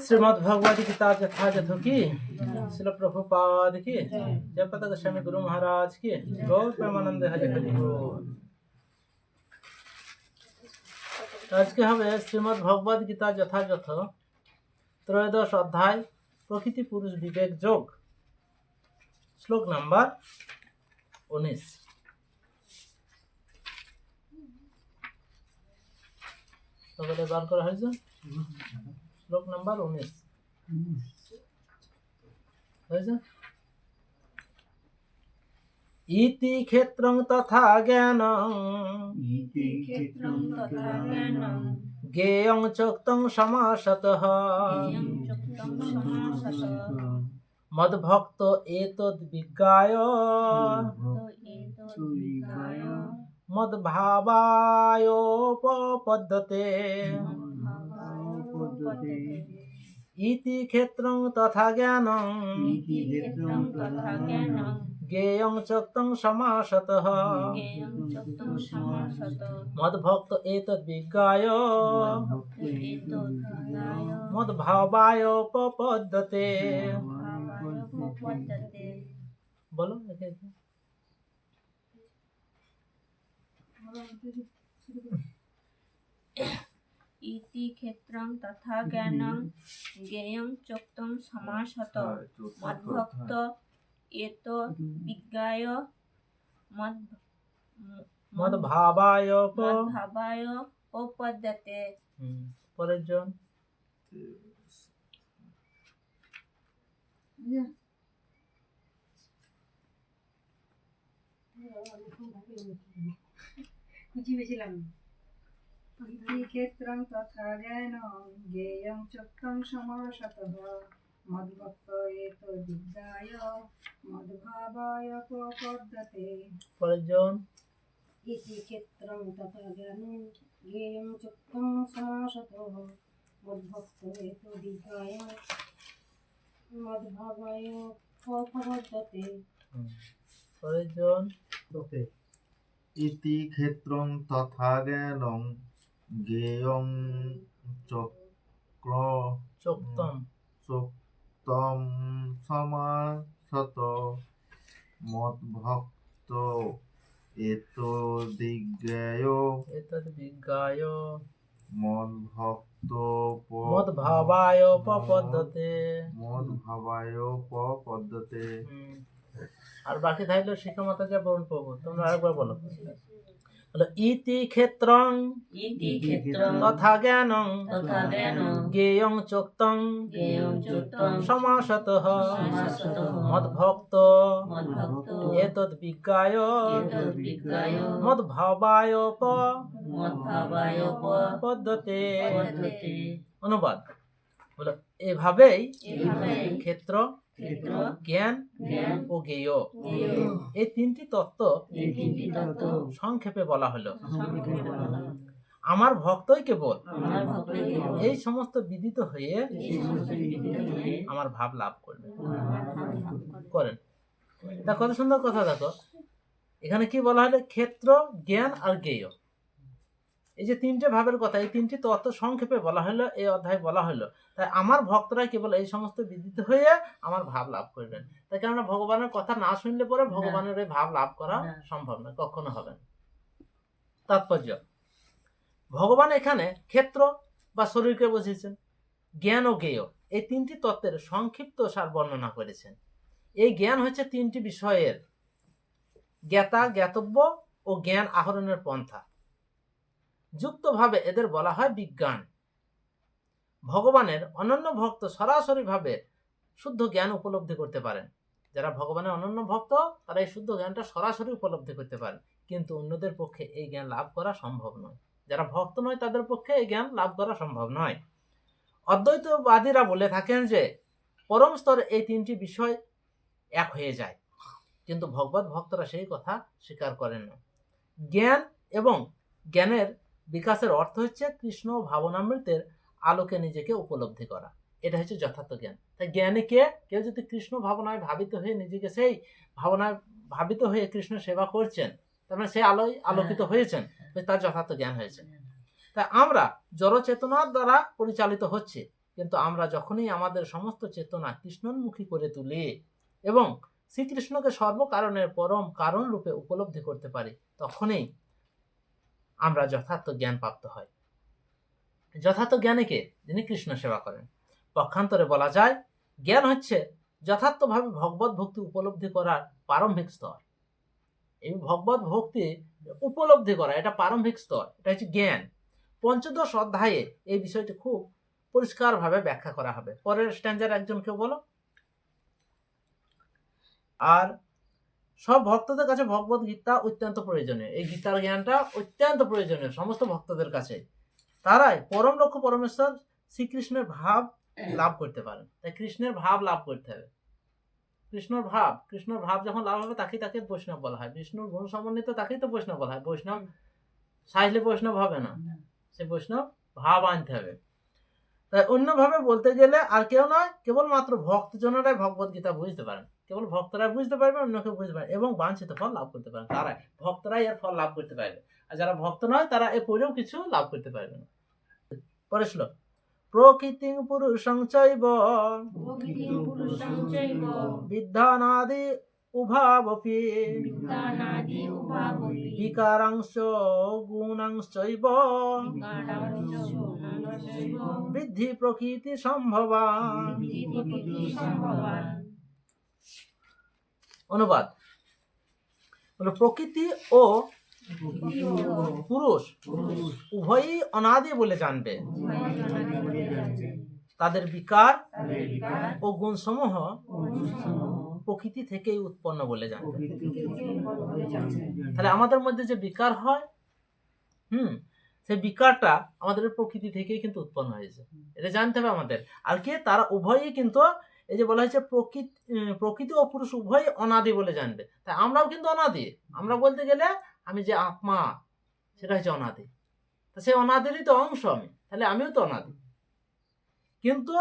श्रीमद् भगवद गीता यथायथ की श्रील प्रभुपाद की जय पताका स्वामी गुरु महाराज की गौर प्रेमानंद हरि हरि बोल। আজকে হবে শ্রীমদ্ ভগবদ গীতা যথাযথ ত্রয়োদশ অধ্যায় প্রকৃতি পুরুষ বিবেক যোগ শ্লোক নাম্বার 19। সকলে বার করা হয়েছে শ্লোক নাম্বার 19 হয়েছে। ইতি ক্ষেত্রং তথা জ্ঞানং জ্ঞেয়ং চোক্তং সমাসতঃ মদ্ভক্ত এতদ্বিজ্ঞায় মদ্ভাবায়োপপদ্যতে। ইতি ক্ষেত্রং তথা জ্ঞানং জ্ঞেয়ং চোক্তং সমাসতঃ মদ্ভক্ত এতদ্বিজ্ঞায় মদ্ভাবায়োপপদ্যতে। বলো ইতি ক্ষেত্রং তথা জ্ঞানং জ্ঞেয়ং চোক্তং সমাসতঃ মদ্ভক্ত এতদ্বিজ্ঞায় মদ্ভাবায়োপপদ্যতে। পরের জন ইতি ক্ষেত্রং তথা জ্ঞানং জ্ঞেয়ং চোক্তং সমাসতঃ মদ্ভক্ত এতদ্বিজ্ঞায় মদ্ভাবায়োপপদ্যতে। পরের জন ইতি ক্ষেত্রং তথা জ্ঞানং জ্ঞেয়ং চোক্তং সমাসতঃ মদ্ভক্ত এতদ্বিজ্ঞায় মদ্ভাবায়োপপদ্যতে। পরের জন ইতি ক্ষেত্রং তথা জ্ঞানং জ্ঞেয়ং চোক্তম সমাসতঃ মদ্ভক্ত এতদ্বিজ্ঞায় মদ্ভাবায়োপপদ্যতে। আর বাকি থাকলো শিক্ষা মাতা যা বরুণ প্রভু, তোমরা আরেকবার বলো। ইতি ক্ষেত্রং তথা জ্ঞানং জ্ঞেয়ং চোক্তং সমাসতঃ মদ্ভক্ত এতদ্বিজ্ঞায় মদ্ভাবায়োপপদ্যতে। অনুবাদ বলো, এভাবেই ক্ষেত্র জ্ঞান ও জ্ঞেয় এই তিনটি তত্ত্ব সংক্ষেপে বলা হলো। আমার ভক্তই কেবল এই সমস্ত বিদিত হয়ে আমার ভাব লাভ করবে করেন। তা কত সুন্দর কথা। দেখো এখানে কি বলা হলো, ক্ষেত্র জ্ঞান আর জ্ঞেয় এই যে তিনটে ভাবের কথা, এই তিনটি তত্ত্ব সংক্ষেপে বলা হলো, এই অধ্যায় বলা হলো। তাই আমার ভক্তরা কেবল এই সমস্ত বিদিত হয়ে আমার ভাব লাভ করবেন। তাই কেননা ভগবানের কথা না শুনলে পরে ভগবানের এই ভাব লাভ করা সম্ভব না, কখনো হবে না। তাৎপর্য, ভগবান এখানে ক্ষেত্র বা শরীরকে বুঝিয়েছেন, জ্ঞান ও জ্ঞেয় এই তিনটি তত্ত্বের সংক্ষিপ্ত সার বর্ণনা করেছেন। এই জ্ঞান হচ্ছে তিনটি বিষয়ের জ্ঞাতা, জ্ঞাতব্য ও জ্ঞান আহরণের পন্থা। যুক্তভাবে এদের বলা হয় বিজ্ঞান। ভগবানের অনন্য ভক্ত সরাসরিভাবে শুদ্ধ জ্ঞান উপলব্ধি করতে পারেন। যারা ভগবানের অনন্য ভক্ত তারা এই শুদ্ধ জ্ঞানটা সরাসরি উপলব্ধি করতে পারেন, কিন্তু অন্যদের পক্ষে এই জ্ঞান লাভ করা সম্ভব নয়। যারা ভক্ত নয় তাদের পক্ষে এই জ্ঞান লাভ করা সম্ভব নয়। অদ্বৈতবাদীরা বলে থাকেন যে পরম স্তরে এই তিনটি বিষয় এক হয়ে যায়, কিন্তু ভগবত ভক্তরা সেই কথা স্বীকার করেন না। জ্ঞান এবং জ্ঞানের বিকাশের অর্থ হচ্ছে কৃষ্ণ ভাবনামৃতের আলোকে নিজেকে উপলব্ধি করা, এটা হচ্ছে যথার্থ জ্ঞান। তাই জ্ঞানী কে? কেউ যদি কৃষ্ণ ভাবনায় ভাবিত হয়ে নিজেকে সেই ভাবনায় ভাবিত হয়ে কৃষ্ণ সেবা করছেন, তার মানে সে আলোয় আলোকিত হয়েছেন, তার যথার্থ জ্ঞান হয়েছে। তা আমরা জড় চেতনার দ্বারা পরিচালিত হচ্ছে, কিন্তু আমরা যখনই আমাদের সমস্ত চেতনা কৃষ্ণোন্মুখী করে তুলি এবং শ্রীকৃষ্ণকে সর্বকারণের পরম কারণ রূপে উপলব্ধি করতে পারি, তখনই আমরা যথার্থ জ্ঞান প্রাপ্ত হয়। যথার্থ জ্ঞানী কে? যিনি কৃষ্ণ সেবা করেন। পক্ষান্তরে বলা যায় জ্ঞান হচ্ছে যথার্থভাবে ভগবত ভক্তি উপলব্ধি করার প্রারম্ভিক স্তর। এই ভগবত ভক্তি উপলব্ধি করা এটা প্রারম্ভিক স্তর, এটা হচ্ছে জ্ঞান। পঞ্চদশ অধ্যায়ে এই বিষয়টি খুব পরিষ্কারভাবে ব্যাখ্যা করা হবে। পরের স্ট্যান্ডার একজন কেউ বলো। আর সব ভক্তদের কাছে ভগবত গীতা অত্যন্ত প্রয়োজনীয়। এই গীতার জ্ঞানটা অত্যন্ত প্রয়োজনীয় সমস্ত ভক্তদের কাছে। তারাই পরম লক্ষ্য পরমেশ্বর শ্রীকৃষ্ণের ভাব লাভ করতে পারেন। তাই কৃষ্ণের ভাব লাভ করতে হবে। কৃষ্ণর ভাব যখন লাভ হবে তাকে বৈষ্ণব বলা হয়। বিষ্ণুর গুণ সমন্বিত তাকেই তো বৈষ্ণব বলা হয়। বৈষ্ণব সাইলে বৈষ্ণব হবে না, সে বৈষ্ণব ভাব আনতে হবে। তাই অন্যভাবে বলতে গেলে আর কেউ নয়, কেবলমাত্র ভক্তজনেরাই ভগবত গীতা বুঝতে পারেন। কেবল ভক্তরাই বুঝতে পারবে, অন্য কেউ বুঝতে পারবে এবং বাঞ্ছিত ফল লাভ করতে পারেন। তারাই ভক্তরাই এর ফল লাভ করতে পারবে। আর যারা ভক্ত নয় তারা এ পড়েও কিছু লাভ করতে পারবে না। পরে শ্লোক, প্রকৃতিং পুরুষং চৈব বিদ্যানাদি উভাবপি বিকারাংশ গুণাংশৈব বৃদ্ধি প্রকৃতি সম্ভবান। অনুবাদ হলো, প্রকৃতি ও পুরুষ উভয়ই অনাদি বলে জানবে। তাদের বিকার ও গুণসমূহ প্রকৃতি থেকেই উৎপন্ন বলে জানবে। তাহলে আমাদের মধ্যে যে বিকার হয়, সেই বিকারটা আমাদের প্রকৃতি থেকেই কিন্তু উৎপন্ন হয়েছে, এটা জানতে হবে আমাদের। আর কি, তারা উভয়ই কিন্তু এই যে বলা হয়েছে প্রকৃতি ও পুরুষ উভয়ই অনাদি বলে জানবে। তাই আমরাও কিন্তু অনাদি। আমরা বলতে গেলে আমি যে আত্মা, সেটা হচ্ছে অনাদি। তা সেই অনাদিরই তো অংশ আমি, তাহলে আমিও তো অনাদি। কিন্তু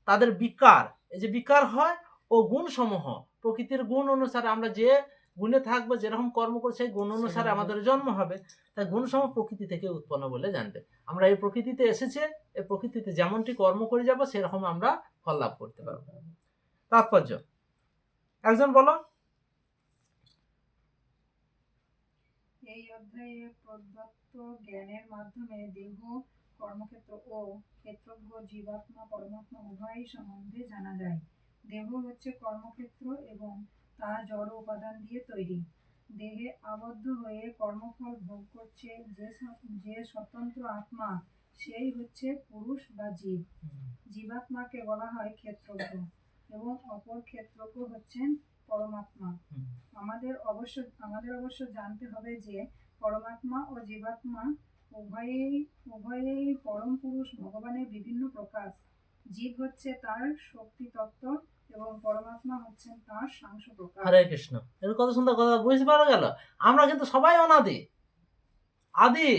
তাদের বিকার, এই যে বিকার হয় ও গুণ সমূহ, প্রকৃতির গুণ অনুসারে আমরা যে গুণে থাকবো, যেরকম কর্ম করে সেই গুণ অনুসারে আমাদের জন্ম হবে। তাই গুণ সমূহ প্রকৃতি থেকে উৎপন্ন বলে জানবে। আমরা এই প্রকৃতিতে এসেছে, এই প্রকৃতিতে যেমনটি কর্ম করে যাব সেরকম আমরা ফল লাভ করতে পারবো। তাৎপর্য একজন বলো। এই অধ্যায়ে প্রদত্ত জ্ঞানের মাধ্যমে দেহ, কর্মক্ষেত্র ও ক্ষেত্রজ্ঞ জীবাত্মা পরমাত্মা উভয়ই সম্বন্ধে জানা যায়। দেহ হচ্ছে কর্মক্ষেত্র এবং তা জড় উপাদান দিয়ে তৈরি। দেহে আবদ্ধ হয়ে কর্মফল ভোগ করছে যে স্বতন্ত্র আত্মা, সেই হচ্ছে পুরুষ বা জীব। জীবাত্মাকে বলা হয় ক্ষেত্রজ্ঞ এবং অপর ক্ষেত্রজ্ঞ হচ্ছেন পরমাত্মা। আমাদের অবশ্য জানতে হবে যে পরমাত্মা ও জীবাত্মা উভয়েই পরম পুরুষ ভগবানের বিভিন্ন প্রকাশ। জীব হচ্ছে তার শক্তি তত্ত্ব এবং পরমাত্মা হচ্ছেন তার সাংস প্রকাশ। হরে কৃষ্ণ। এর কত সুন্দর কথা বুঝতে পারা গেল। আমরা কিন্তু সবাই অনাদি, আদি।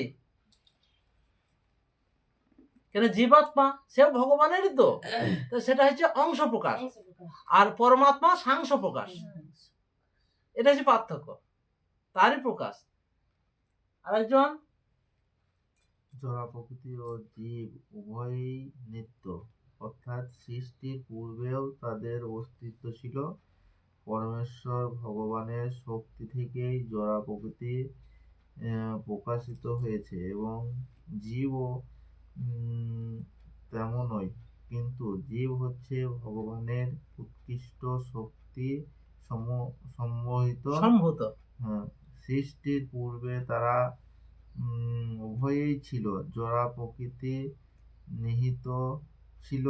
কেন, জীবাত্মা সেও ভগবানেরই তো, সেটা হচ্ছে অংশ প্রকাশ, আর পরমাত্মা সাংস প্রকাশ। এটা হচ্ছে পার্থক্য, তারই প্রকাশ। আরেকজন, জড় প্রকৃতি ও জীব উভয়ই নিত্য, অর্থাৎ সৃষ্টির পূর্বেও তাদের অস্তিত্ব ছিল। পরমেশ্বর ভগবানের শক্তি থেকেই জড় প্রকৃতি প্রকাশিত হয়েছে এবং জীবও তেমনই। কিন্তু জীব হচ্ছে ভগবানের উৎকৃষ্ট শক্তি সম্মোহিত। সৃষ্টির পূর্বে তারা উভয়ই ছিল। জড় প্রকৃতি নিহিত ছিল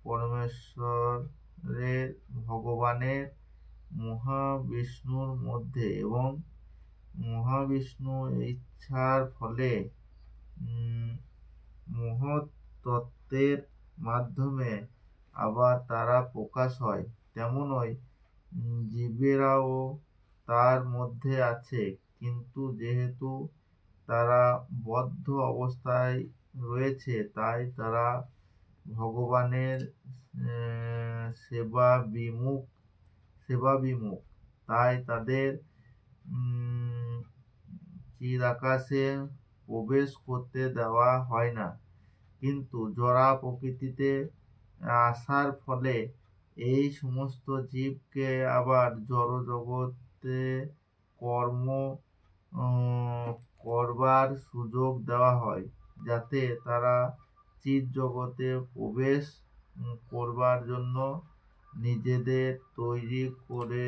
পরমেশ্বরের ভগবানের মহাবিষ্ণুর মধ্যে এবং মহাবিষ্ণু ইচ্ছার ফলে মহৎ তত্ত্বের মাধ্যমে আবার তারা প্রকাশ হয়। তেমনই জীবেরাও তার মধ্যে আছে, কিন্তু যেহেতু তারা বদ্ধ অবস্থায় রয়েছে তাই তারা ভগবানের সেবা বিমুখ। তাই তাদের চিদাকাশে প্রবেশ করতে দেওয়া হয় না। কিন্তু জড় প্রকৃতিতে আসার ফলে এই সমস্ত জীবকে আবার জড় জগতে কর্ম করবার সুযোগ দেওয়া হয়, যাতে তারা চিৎ জগতে প্রবেশ করবার জন্য নিজেদের তৈরি করে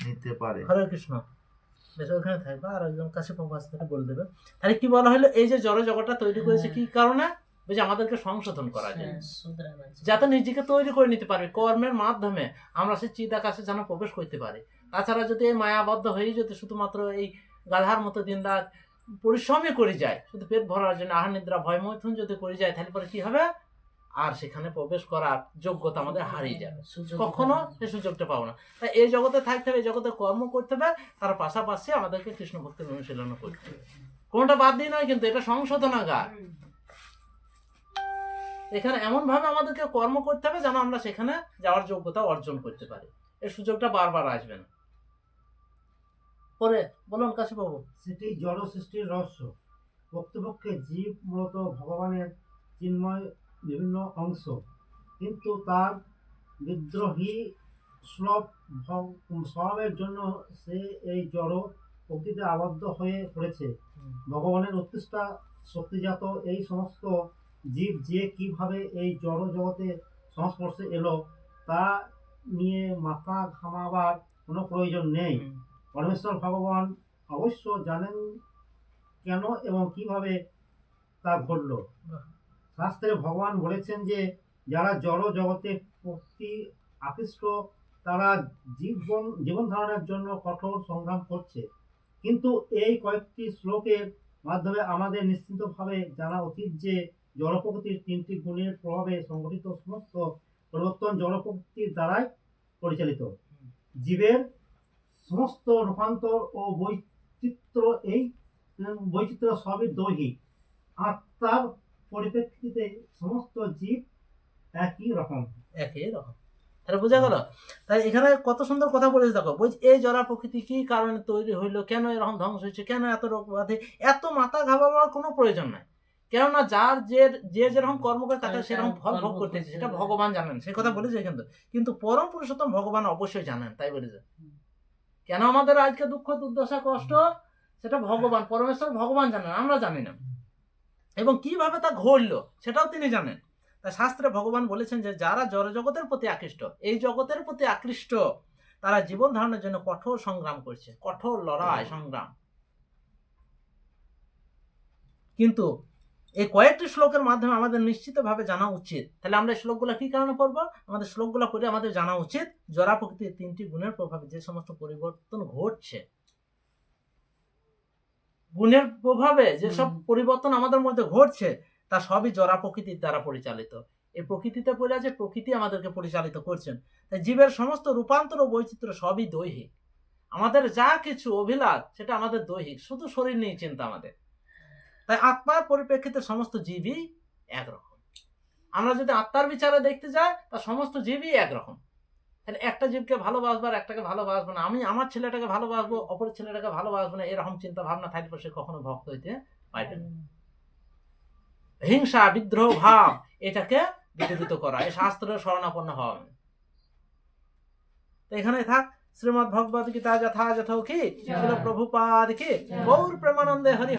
নিতে পারে। হরে কৃষ্ণ। বেশ, ওখানে থাকবে আর একজন কাছে প্রভাস থেকে বলে দেবে। তাহলে কি বলা হলো, এই যে জড় জগৎটা তৈরি করেছে কি কারণে? যে আমাদেরকে সংশোধন করা যায়, যাতে নিজেকে তৈরি করে নিতে পারবে কর্মের মাধ্যমে আমরা সেই চিৎ আকাশে যেন প্রবেশ করতে পারি। তাছাড়া যদি এই মায়াবদ্ধ হয়ে যদি শুধুমাত্র এই গাধার মতো দিন রাত পরিশ্রমই করে যায়, শুধু পেট ভরার জন্য আহার নিদ্রা ভয় মৈথুন যদি করে যায়, তাহলে পরে কি হবে? আর সেখানে প্রবেশ করার যোগ্যতা আমাদের হারিয়ে যাবে, কখনো সেই সুযোগটা পাবো না। তাই এই জগতে থাকতে হবে, এই জগতে কর্ম করতে হবে, তার পাশাপাশি আমাদেরকে কৃষ্ণ ভক্তির অনুশীলন করতে হবে। কোনটা বাদ দিয়ে নয়, কিন্তু এটা সংশোধনাগার। এখানে এমন ভাবে আমাদেরকে কর্ম করতে হবে যেন আমরা সেখানে যাওয়ার যোগ্যতা অর্জন করতে পারি। এই সুযোগটা বারবার আসবে না। পরে বলুন কাশী বাবু। সেটি জড় সৃষ্টির রহস্য। প্রকৃতপক্ষে জীব মূলত ভগবানের চিন্ময় বিভিন্ন অংশ, কিন্তু তার বিদ্রোহী সুলভ স্বভাবের জন্য সে এই জড় প্রকৃতিতে আবদ্ধ হয়ে পড়েছে। ভগবানের উৎকৃষ্ট শক্তিজাত এই সমস্ত জীব যে কিভাবে এই জড় জগতে সংস্পর্শে এলো তা নিয়ে মাথা ঘামাবার কোনো প্রয়োজন নেই। পরমেশ্বর ভগবান অবশ্য জানেন কেন এবং কিভাবে তা ঘটল। শাস্ত্রে ভগবান বলেছেন যে যারা জড় জগতে প্রতি আকৃষ্ট তারা জীবন ধারণের জন্য কঠোর সংগ্রাম করছে। কিন্তু এই কয়েকটি শ্লোকের মাধ্যমে আমাদের নিশ্চিতভাবে জানা উচিত যে জড় প্রকৃতির তিনটি গুণের প্রভাবে সংঘটিত সমস্ত পরিবর্তন জড় প্রকৃতির দ্বারাই পরিচালিত। জীবের সমস্ত রূপান্তর ও বৈচিত্র্য, এই বৈচিত্র্য সবই দৈহিক। আত্মার পরিপ্রেক্ষিতে সমস্ত জীব একই রকম। তাহলে বোঝা গেল। তাই এখানে কত সুন্দর কথা বলেছে, দেখো বলছি এই জড়া প্রকৃতি কি কারণে তৈরি হইলো, কেন এরকম ধ্বংস হয়েছে, কেন এত রোগ ব্যাধি, এত মাথা ঘামাবার কোনো প্রয়োজন নাই। কেননা যার যে যেরকম কর্ম করে তাকে সেরকম ফল ভোগ করতেছে, সেটা ভগবান জানেন, সেই কথা বলেছে। কিন্তু পরম পুরুষোত্তম ভগবান অবশ্যই জানেন, তাই বলেছে। কেন আমাদের আজকে দুঃখ দুর্দশা কষ্ট, সেটা ভগবান পরমেশ্বর ভগবান জানেন, আমরা জানি না। এবং কিভাবে তা ঘটলো সেটাও তিনি জানেন। তাই শাস্ত্রে ভগবান বলেছেন যে যারা জড় জগতের প্রতি আকৃষ্ট, এই জগতের প্রতি আকৃষ্ট, তারা জীবন ধারণের জন্য কঠোর সংগ্রাম করছে, কঠোর লড়াই সংগ্রাম। কিন্তু এই কয়েকটি শ্লোকের মাধ্যমে আমাদের নিশ্চিতভাবে জানা উচিত, তাহলে আমরা এই শ্লোকগুলো কি কারণে পড়বো? আমাদের শ্লোকগুলো পড়ে আমাদের জানা উচিত জড়া প্রকৃতির তিনটি গুণের প্রভাবে যে সমস্ত পরিবর্তন ঘটছে, গুণের প্রভাবে যেসব পরিবর্তন আমাদের মধ্যে ঘটছে, তা সবই জড়া প্রকৃতির দ্বারা পরিচালিত। এই প্রকৃতিতে পড়ে আছে, প্রকৃতি আমাদেরকে পরিচালিত করছেন। তাই জীবের সমস্ত রূপান্তর ও বৈচিত্র্য সবই দৈহিক। আমাদের যা কিছু অভিলাষ সেটা আমাদের দৈহিক, শুধু শরীর নিয়ে চিন্তা আমাদের। তাই আত্মার পরিপ্রেক্ষিতে সমস্ত জীবই একরকম। আমরা যদি আত্মার বিচারে দেখতে যাই, তা সমস্ত জীবই একরকম। তাহলে একটা জীবকে ভালোবাসবো আর একটাকে ভালোবাসবো না, আমি আমার ছেলেটাকে ভালোবাসবো অপরের ছেলেটাকে ভালোবাসবো না, এরকম চিন্তা ভাবনা থাকলে সে কখনো ভক্ত হইতে পারবে না। হিংসা বিদ্রোহ ভাব এটাকে বিরোধিত করা, এই শাস্ত্রের শরণাপন্ন হওয়া। তো এখানে থাক। শ্রীমদ্ ভগবদ গীতা যথা যথা কি, প্রভুপাদ কি, গৌর প্রেমানন্দে হরি।